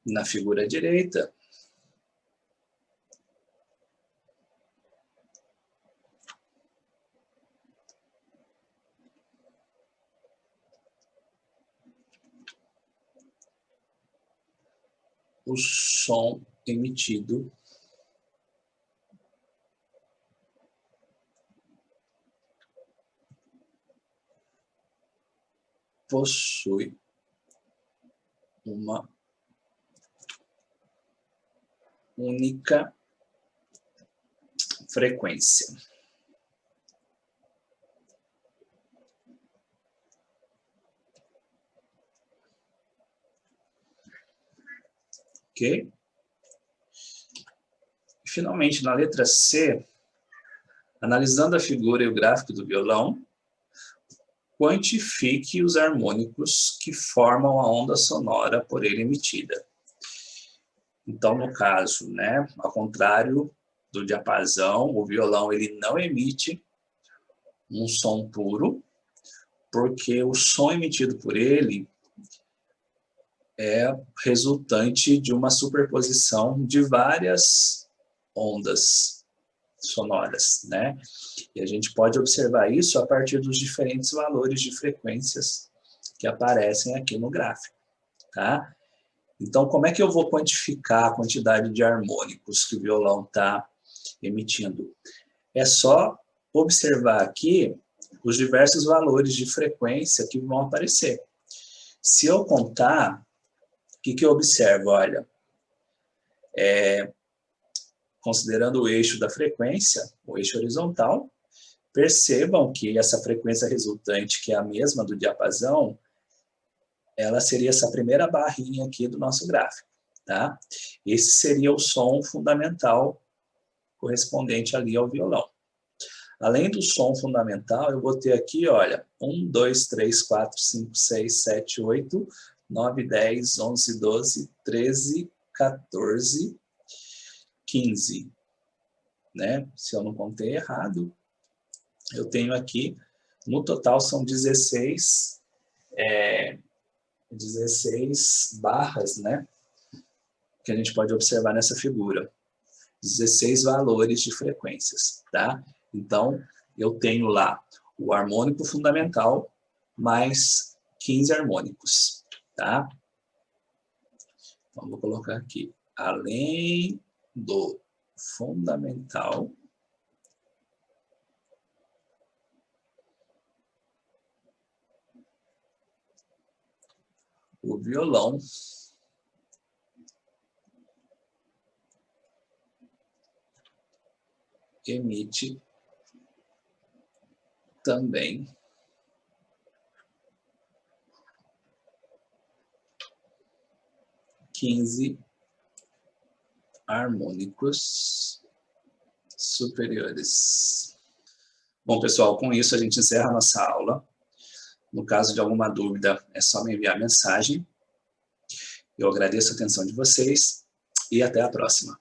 na figura direita, o som emitido possui uma única frequência. ok? E, finalmente, na letra C, analisando a figura e o gráfico do violão, quantifique os harmônicos que formam a onda sonora por ele emitida. Então, no caso, né, ao contrário do diapasão, o violão ele não emite um som puro, porque o som emitido por ele é resultante de uma superposição de várias ondas sonoras, né? E a gente pode observar isso a partir dos diferentes valores de frequências que aparecem aqui no gráfico, tá? Então, como é que eu vou quantificar a quantidade de harmônicos que o violão está emitindo? É só observar aqui os diversos valores de frequência que vão aparecer. Se eu contar, o que eu observo? Olha, considerando o eixo da frequência, o eixo horizontal, percebam que essa frequência resultante, que é a mesma do diapasão, ela seria essa primeira barrinha aqui do nosso gráfico, tá? Esse seria o som fundamental correspondente ali ao violão. Além do som fundamental, eu vou ter aqui, olha, 1, 2, 3, 4, 5, 6, 7, 8, 9, 10, 11, 12, 13, 14, 15, né? Se eu não contei errado, eu tenho aqui, no total são 16 barras, né? Que a gente pode observar nessa figura. 16 valores de frequências, tá? Então, eu tenho lá o harmônico fundamental mais 15 harmônicos, tá? Então, vou colocar aqui, além do fundamental, o violão emite também quinze harmônicos superiores. Bom, pessoal, com isso a gente encerra a nossa aula. No caso de alguma dúvida, é só me enviar mensagem. Eu agradeço a atenção de vocês e até a próxima.